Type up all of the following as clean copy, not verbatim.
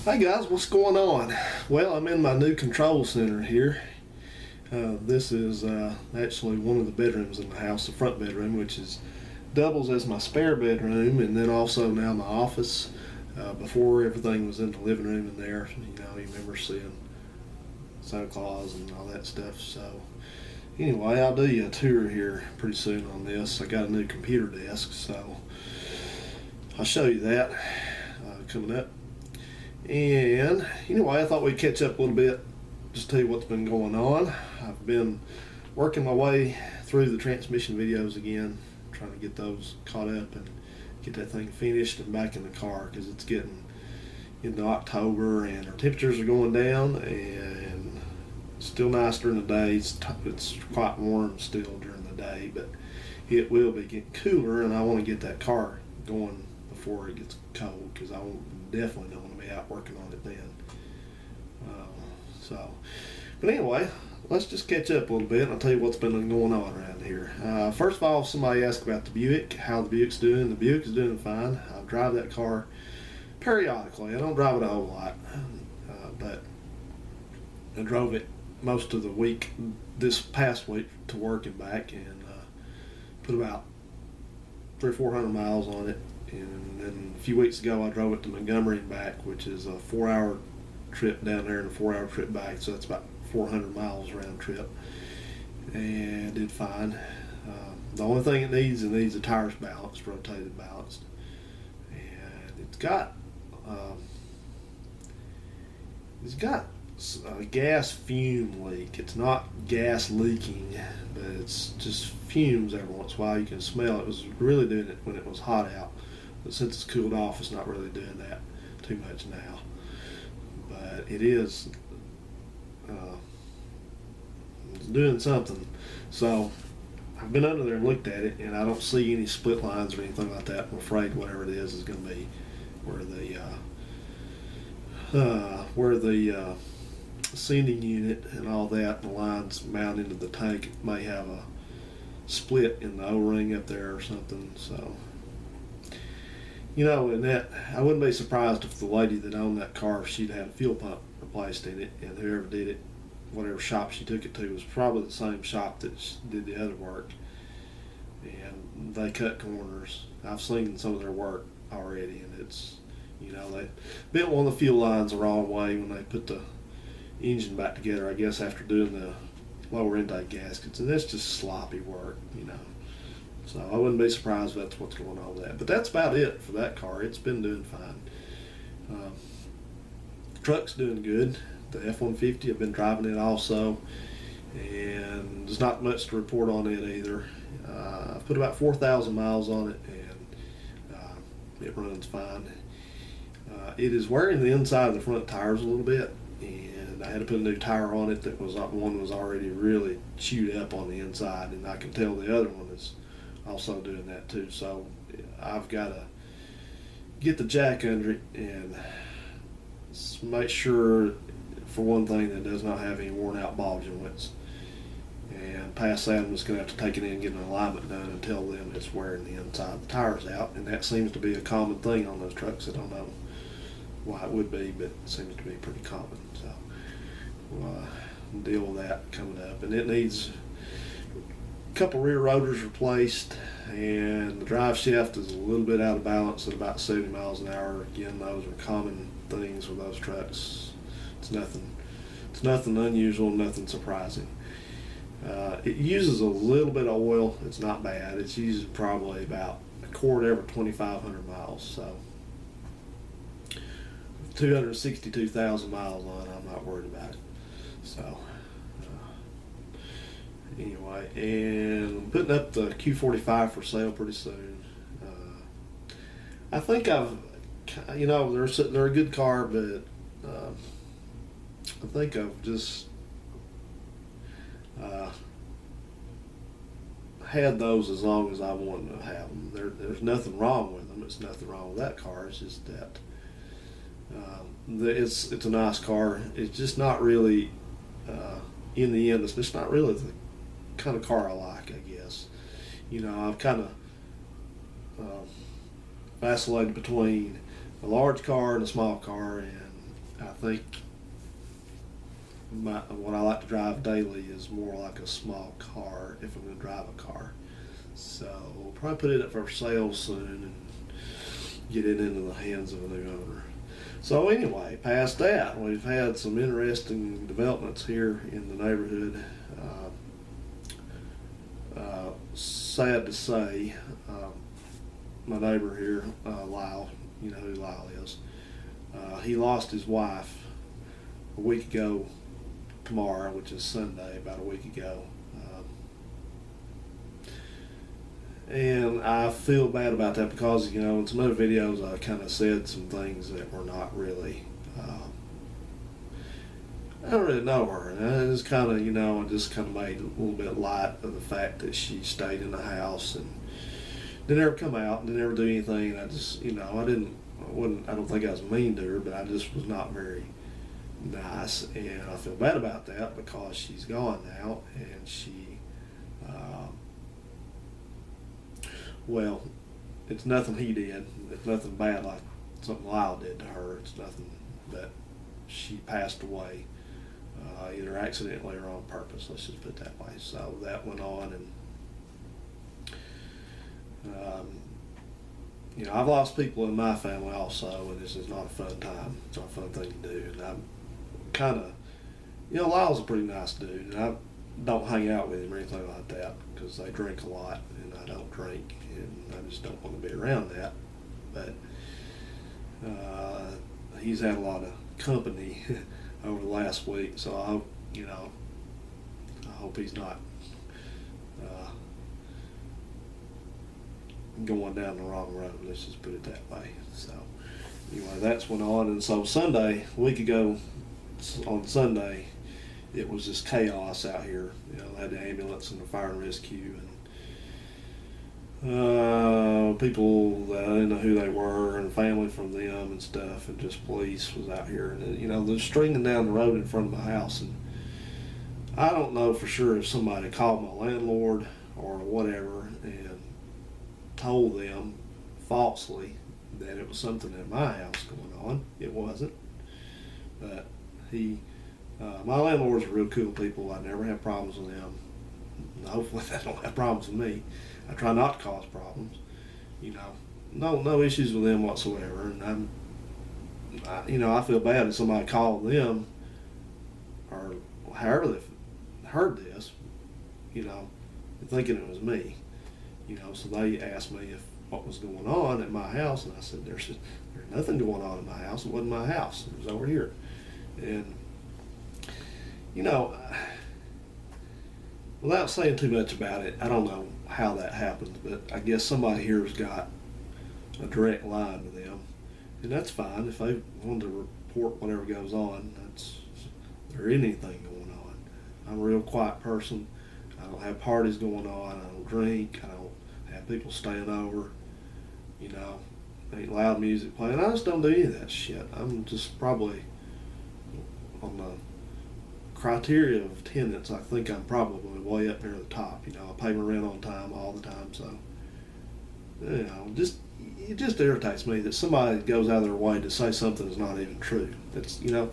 Hi guys, what's going on? Well, I'm in my new control center here. This is actually one of the bedrooms in the house, the front bedroom, which doubles as my spare bedroom, and then also now my office. Before, everything was in the living room in there. You know, you remember seeing Santa Claus and all that stuff. So anyway, I'll do you a tour here pretty soon on this. I got a new computer desk, so I'll show you that coming up. And anyway, I thought we'd catch up a little bit, just tell you what's been going on. I've been working my way through the transmission videos again, trying to get those caught up and get that thing finished and back in the car, because it's getting into October and our temperatures are going down, and it's still nice during the day. It's quite warm still during the day, but it will be getting cooler, and I want to get that car going before it gets cold, because I definitely don't want to be out working on it then. But anyway, let's just catch up a little bit and I'll tell you what's been going on around here. First of all, somebody asked about the Buick, how the Buick's doing. The Buick is doing fine. I drive that car periodically. I don't drive it a whole lot, but I drove it most of the week this past week to work and back, and put about 300 or 400 miles on it. And then a few weeks ago I drove it to Montgomery and back, which is a 4-hour trip down there and a 4-hour trip back, so that's about 400 miles round trip, and did fine. The only thing it needs the tires balanced, rotated balanced, and it's got a gas fume leak. It's not gas leaking, but it's just fumes every once in a while. You can smell it. It was really doing it when it was hot out, but since it's cooled off, it's not really doing that too much now. But it is it's doing something. So I've been under there and looked at it, and I don't see any split lines or anything like that. I'm afraid whatever it is going to be where the sending unit and all that, and the lines mount into the tank, it may have a split in the O-ring up there or something. So, you know, and that, I wouldn't be surprised if the lady that owned that car, if she'd had a fuel pump replaced in it, and whoever did it, whatever shop she took it to, was probably the same shop that did the other work, and they cut corners. I've seen some of their work already, and it's, you know, they bent one of the fuel lines the wrong way when they put the engine back together, I guess, after doing the lower intake gaskets, and that's just sloppy work, you know. So I wouldn't be surprised if that's what's going on with that. But that's about it for that car. It's been doing fine. The truck's doing good. The F-150, I've been driving it also, and there's not much to report on it either. I've put about 4,000 miles on it, and it runs fine. It is wearing the inside of the front tires a little bit, and I had to put a new tire on it. That was one was already really chewed up on the inside, and I can tell the other one is also doing that too. So I've got to get the jack under it and make sure, for one thing, that it does not have any worn out ball joints. And past that, I'm just going to have to take it in and get an alignment done and tell them it's wearing the inside of the tires out. And that seems to be a common thing on those trucks. I don't know why it would be, but it seems to be pretty common. So we'll deal with that coming up. And it needs a couple rear rotors replaced, and the drive shaft is a little bit out of balance at about 70 miles an hour. Again, those are common things with those trucks. It's nothing unusual, nothing surprising. It uses a little bit of oil. It's not bad. It's using probably about a quart every 2,500 miles. So 262,000 miles on it, I'm not worried about it. So anyway, and I'm putting up the Q45 for sale pretty soon. I think you know, they're a good car, but I think I've just had those as long as I wanted to have them. There's nothing wrong with them. It's nothing wrong with that car. It's just that it's a nice car. It's just not really, in the end, it's just not really the kind of car I like, I guess. You know, I've kind of vacillated between a large car and a small car, and I think what I like to drive daily is more like a small car if I'm going to drive a car. So we'll probably put it up for sale soon and get it into the hands of a new owner. So anyway, past that, we've had some interesting developments here in the neighborhood. Sad to say, my neighbor here, Lyle, you know who Lyle is, he lost his wife a week ago tomorrow, which is Sunday, about a week ago. And I feel bad about that because, you know, in some other videos I kind of said some things that were not really, I don't really know her. And I just kind of, you know, I just kind of made a little bit light of the fact that she stayed in the house and didn't ever come out and didn't ever do anything. And I just, you know, I don't think I was mean to her, but I just was not very nice. And I feel bad about that because she's gone now, and she, well, it's nothing he did. It's nothing bad like something Lyle did to her. It's nothing, but she passed away, either accidentally or on purpose. Let's just put it that way. So that went on, and you know, I've lost people in my family also, and this is not a fun time. It's not a fun thing to do. And I'm kind of, you know, Lyle's a pretty nice dude, and I don't hang out with him or anything like that because they drink a lot, and I don't drink, and I just don't want to be around that. But he's had a lot of company over the last week, so I hope, you know, I hope he's not going down the wrong road. Let's just put it that way. So anyway, that's went on, and so Sunday, a week ago on Sunday, it was just chaos out here. You know, they had the ambulance and the fire and rescue, and people that I didn't know who they were, and family from them and stuff, and just police was out here, and you know, they're stringing down the road in front of my house, and I don't know for sure if somebody called my landlord or whatever and told them falsely that it was something in my house going on. It wasn't, but my landlords are real cool people. I never have problems with them. Hopefully they don't have problems with me. I try not to cause problems. You know, no issues with them whatsoever. And you know, I feel bad if somebody called them or however they heard this, you know, thinking it was me. You know, so they asked me what was going on at my house, and I said, there's nothing going on in my house. It wasn't my house. It was over here. And you know, without saying too much about it, I don't know how that happened, but I guess somebody here has got a direct line to them, and that's fine. If they want to report whatever goes on, that's or anything going on. I'm a real quiet person. I don't have parties going on. I don't drink. I don't have people staying over. You know, ain't loud music playing. I just don't do any of that shit. I'm just probably on the criteria of attendance. I think I'm probably way up near the top. You know, I pay my rent on time all the time. So, you know, it just irritates me that somebody goes out of their way to say something that's not even true. That's, you know,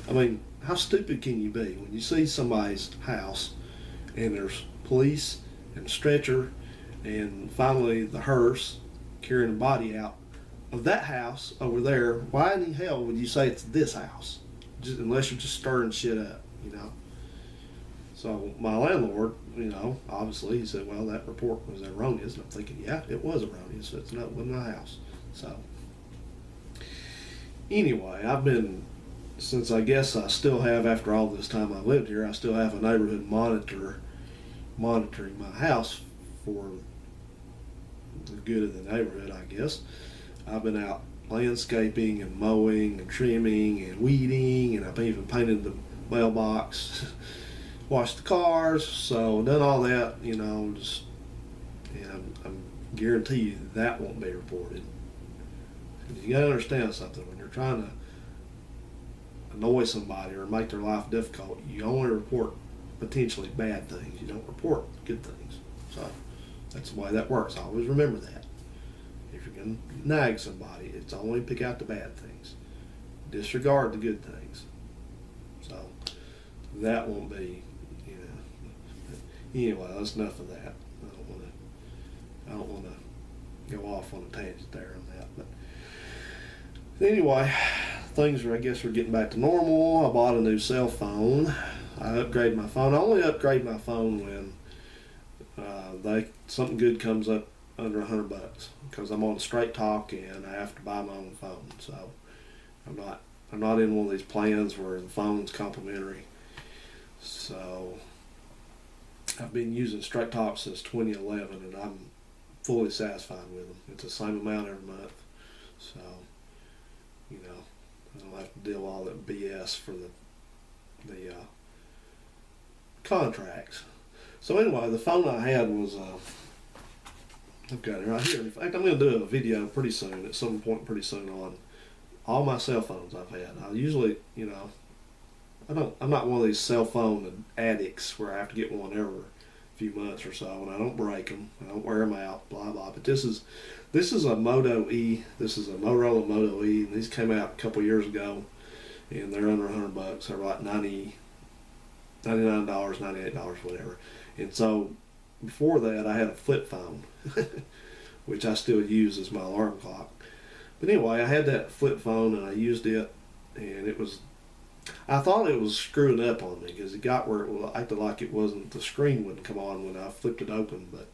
I mean, how stupid can you be when you see somebody's house and there's police and a stretcher and finally the hearse carrying a body out of that house over there? Why in the hell would you say it's this house? Just, unless you're just stirring shit up, you know. So my landlord, you know, obviously he said, well, that report was erroneous. And I'm thinking, yeah, it was erroneous. It wasn't my house. So anyway, I've been, since I guess I still have, after all this time I've lived here, I still have a neighborhood monitor monitoring my house for the good of the neighborhood, I guess. I've been out landscaping and mowing and trimming and weeding, and I've even painted the mailbox, washed the cars, so done all that, you know, just, and I'm guarantee you that won't be reported. You gotta understand something. When you're trying to annoy somebody or make their life difficult, you only report potentially bad things. You don't report good things. So that's the way that works. Always remember that. If you're going to nag somebody, it's only pick out the bad things. disregard the good things. So that won't be, you know. Anyway, that's enough of that. I don't want to go off on a tangent there on that. But anyway, things are, I guess, we're getting back to normal. I bought a new cell phone. I upgraded my phone. I only upgrade my phone when something good comes up under $100, because I'm on Straight Talk and I have to buy my own phone. So I'm not in one of these plans where the phone's complimentary. So I've been using Straight Talk since 2011, and I'm fully satisfied with them. It's the same amount every month, so you know, I don't have to deal with all that BS for the contracts. So anyway, the phone I had was I've got it right here. In fact, I'm going to do a video pretty soon, at some point pretty soon, on all my cell phones I've had. I usually, you know, I'm not one of these cell phone addicts where I have to get one every few months or so, and I don't break them, I don't wear them out, blah blah. But this is a Moto E. This is a Motorola Moto E, and these came out a couple years ago, and they're under $100. They're like $99, $98, whatever. And so before that, I had a flip phone, which I still use as my alarm clock. But anyway, I had that flip phone and I used it, and I thought it was screwing up on me, because it got where it acted like it wasn't, the screen wouldn't come on when I flipped it open. But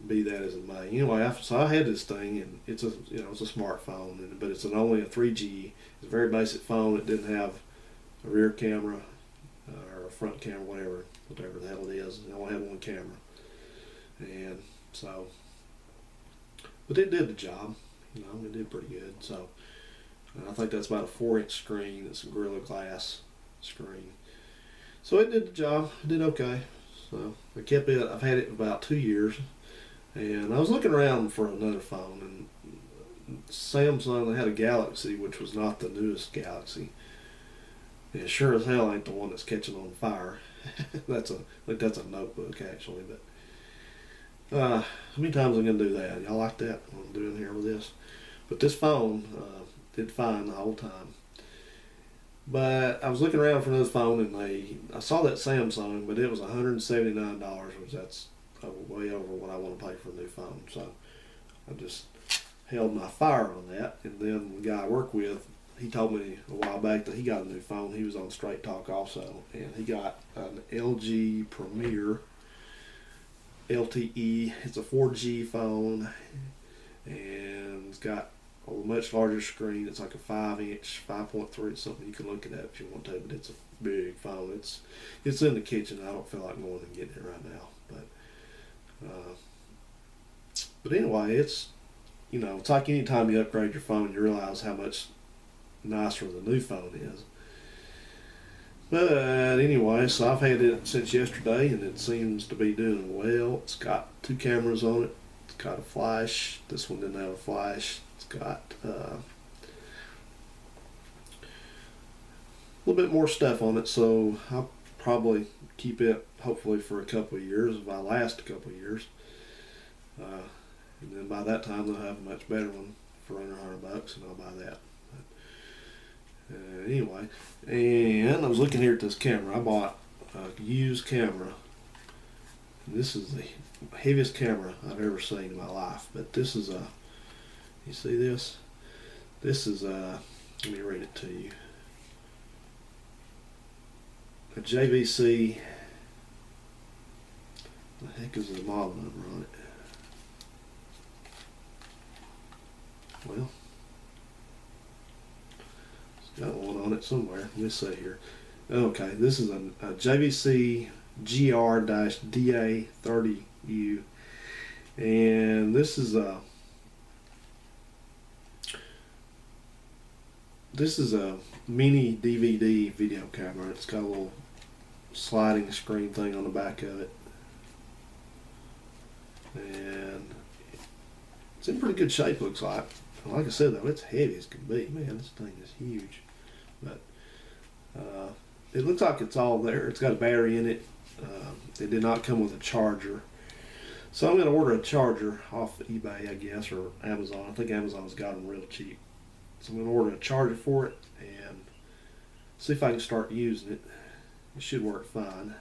be that as it may. Anyway, so I had this thing, and it's a smartphone, but it's only a 3G. It's a very basic phone. It didn't have a rear camera or a front camera, whatever the hell it is. It only had one camera, and so, but it did the job. You know, it did pretty good. So I think that's about a 4-inch screen. It's a Gorilla Glass screen. So it did the job. It did okay. So I kept it. I've had it about 2 years, and I was looking around for another phone, and Samsung, they had a Galaxy, which was not the newest Galaxy. It sure as hell ain't the one that's catching on fire. I think that's a notebook actually. But how many times am I gonna do that? Y'all like that? What I'm doing here with this. But this phone did fine the whole time. But I was looking around for another phone, and I saw that Samsung, but it was $179, which that's way over what I want to pay for a new phone. So I just held my fire on that. And then the guy I work with, he told me a while back that he got a new phone. He was on Straight Talk also, and he got an LG Premier LTE. It's a 4G phone, and it's got a much larger screen. It's like a 5-inch, 5.3 something. You can look it up if you want to, but it's a big phone. It's in the kitchen. I don't feel like going and getting it right now, but anyway, it's like any time you upgrade your phone, you realize how much nicer the new phone is. But anyway, so I've had it since yesterday, and it seems to be doing well. It's got 2 cameras on it. It's got a flash. This one didn't have a flash. It's got a little bit more stuff on it, so I'll probably keep it hopefully for a couple of years, if I last a couple of years. And then by that time they'll have a much better one for under $100, and I'll buy that. Anyway, and I was looking here at this camera. I bought a used camera. And this is the heaviest camera I've ever seen in my life. But this is you see this? This is let me read it to you. A JVC. The heck is the model number on it? Well, it's got one on it somewhere. Let me see here. Okay, this is a JVC GR-DA30U, and this is a mini DVD video camera. It's got a little sliding screen thing on the back of it, and it's in pretty good shape, looks like. Like I said though, it's heavy as can be. Man, this thing is huge. But it looks like it's all there. It's got a battery in it. It did not come with a charger. So I'm going to order a charger off eBay, I guess, or Amazon. I think Amazon's got them real cheap. So I'm going to order a charger for it and see if I can start using it. It should work fine.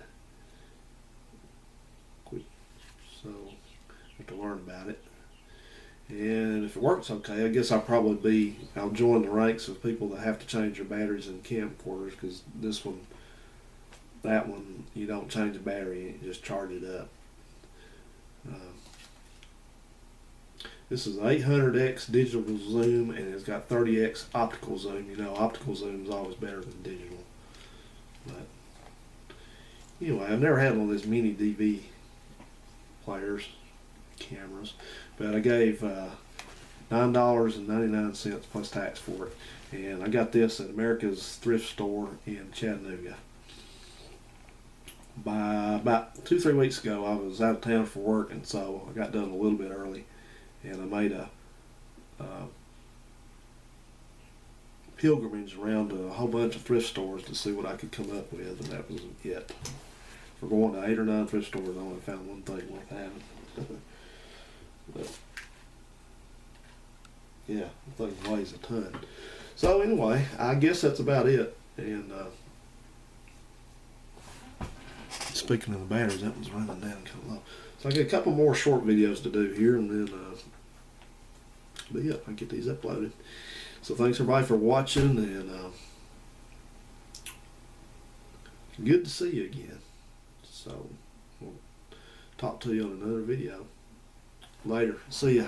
So I have to learn about it. And if it works okay, I guess I'll join the ranks of people that have to change their batteries in camcorders, because that one, you don't change the battery, you just charge it up. This is an 800x digital zoom, and it's got 30x optical zoom. You know, optical zoom is always better than digital. But anyway, I've never had one of those mini DV players, cameras, but I gave $9.99 plus tax for it, and I got this at America's thrift store in Chattanooga. By about 2-3 weeks ago, I was out of town for work, and so I got done a little bit early, and I made a pilgrimage around to a whole bunch of thrift stores to see what I could come up with, and that was it. For going to 8 or 9 thrift stores, I only found one thing worth having. But yeah, the thing weighs a ton. So anyway, I guess that's about it. And speaking of the batteries, that one's running down kind of low. So I got a couple more short videos to do here, and then but yeah, I get these uploaded. So thanks everybody for watching, and good to see you again. So we'll talk to you on another video later. See ya.